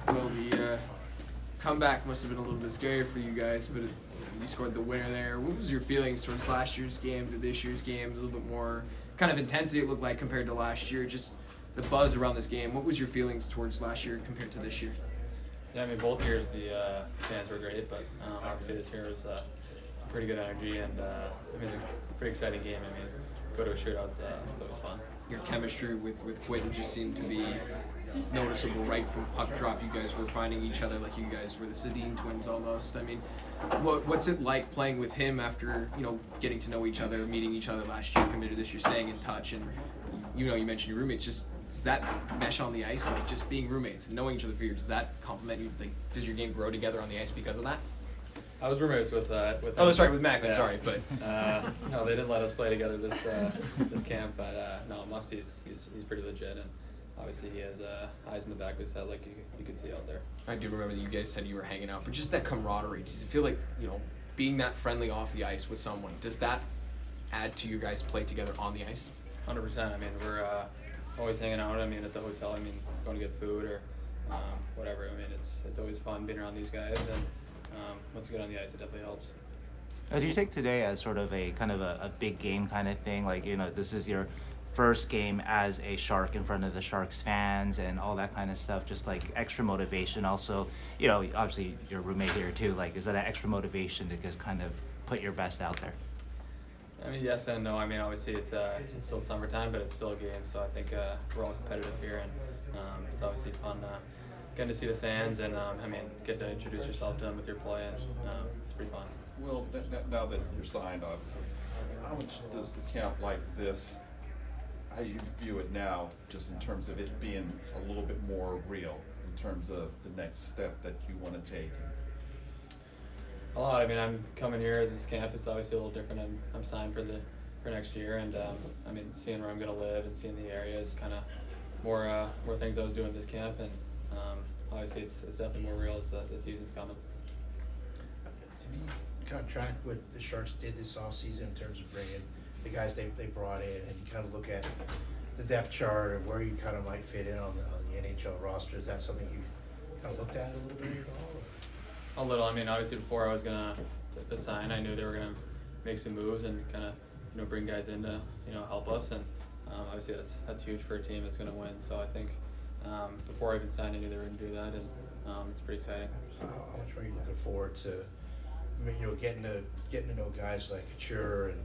Well, the comeback must have been a little bit scary for you guys, but you scored the winner there. What was your feelings towards last year's game to this year's game? A little bit more kind of intensity it looked like compared to last year. Just the buzz around this game. What was your feelings towards last year compared to this year? Yeah, I mean, both years the fans were great, but obviously this year was some pretty good energy, and I mean, it's a pretty exciting game. I mean, go to a shootout, it's always fun. Your chemistry with Quentin just seemed to be noticeable right from puck drop. You guys were finding each other like you guys were the Sedin twins almost. I mean, what's it like playing with him after, getting to know each other, meeting each other last year, coming to this year, staying in touch, and you mentioned your roommates. Just does that mesh on the ice, like just being roommates and knowing each other for years? Does that complement you? Like, does your game grow together on the ice because of that? I was roommates with Oh, sorry, with Macklin. Yeah. Sorry, but no, they didn't let us play together this camp. But no, Musty's he's pretty legit, and obviously he has eyes in the back of his head, like you could see out there. I do remember that you guys said you were hanging out, but just that camaraderie. Does it feel like being that friendly off the ice with someone? Does that add to your guys' play together on the ice? 100%. I mean, we're always hanging out. I mean, at the hotel. I mean, going to get food or whatever. I mean, it's always fun being around these guys, and once you get on the ice, it definitely helps. Do you take today as sort of a kind of a big game kind of thing? Like, this is your first game as a Shark in front of the Sharks fans and all that kind of stuff, just like extra motivation. Also, obviously your roommate here too. Like, is that an extra motivation to just kind of put your best out there? I mean, yes and no. I mean, obviously it's still summertime, but it's still a game. So I think we're all competitive here, and it's obviously fun getting to see the fans and get to introduce yourself to them with your play, and it's pretty fun. Well, now that you're signed, obviously, how much does the camp like this, how you view it now, just in terms of it being a little bit more real, in terms of the next step that you want to take? A lot. I mean, I'm coming here at this camp. It's obviously a little different. I'm signed for next year, and I mean, seeing where I'm going to live and seeing the area is kind of more things I was doing at this camp, and obviously it's definitely more real as the season's coming. Have you kind of tracked what the Sharks did this offseason in terms of bringing the guys they brought in, and you kind of look at the depth chart and where you kind of might fit in on the NHL roster? Is that something you kind of looked at a little bit at all? A little. I mean, obviously before I was gonna sign, I knew they were gonna make some moves and kind of bring guys in to help us, and obviously that's huge for a team that's gonna win. So I think before I even signed, I knew they were gonna do that, and it's pretty exciting. How much are you looking forward to? I mean, getting to know guys like Couture and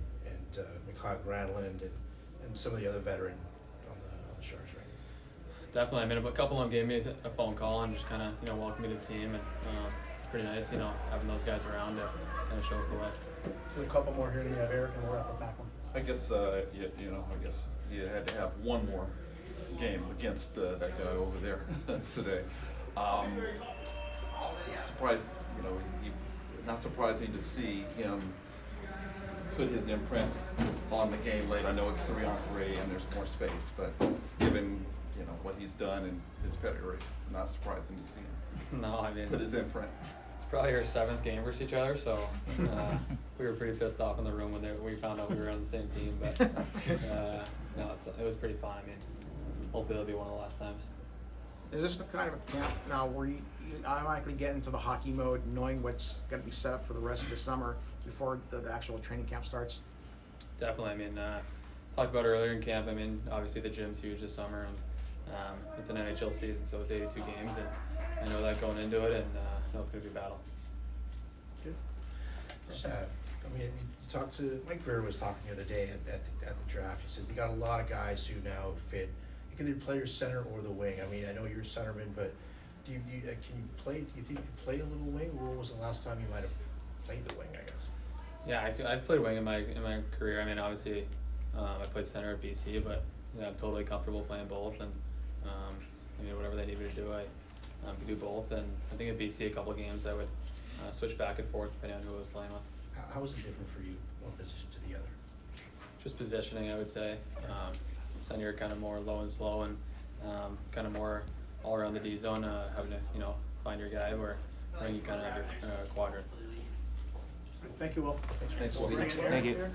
McLeod Granlund and some of the other veteran on the Sharks, right? Definitely. I mean, a couple of them gave me a phone call and just kind of welcomed me to the team, and it's pretty nice, having those guys around to kind of show us the way. A couple more here. You have Eric, and we'll wrap up back one. I guess I guess you had to have one more game against that guy over there today. Surprised, not surprising to see him put his imprint on the game late. I know it's 3-on-3 and there's more space, but given what he's done and his pedigree, it's not surprising to see him No, I mean, put his imprint. it's probably our 7th game versus each other, so we were pretty pissed off in the room when we found out we were on the same team. But no, it was pretty fun. I mean, hopefully it'll be one of the last times. Is this the kind of a camp now where you automatically get into the hockey mode, knowing what's going to be set up for the rest of the summer before the actual training camp starts? Definitely. I mean, talked about earlier in camp. I mean, obviously the gym's huge this summer, and it's an NHL season, so it's 82 games, and I know that going into it, and I know it's going to be a battle. Good. Just, I mean, you talked to Mike Greer was talking the other day at the draft. He says you got a lot of guys who now fit. You can either play your center or the wing. I mean, I know you're a centerman, but can you play? Do you think you can play a little wing, or when was the last time you might have played the wing? I guess. Yeah, I've played wing in my career. I mean, obviously, I played center at BC, but yeah, I'm totally comfortable playing both, and I mean, whatever they need me to do, I could do both. And I think at BC, a couple of games I would switch back and forth depending on who I was playing with. How is it different for you, one position to the other? Just positioning, I would say. Center, you're kind of more low and slow, and kind of more all around the D zone, having to find your guy, where you kind of have your quadrant. Thank you, Will. Thanks, Will. Thank you.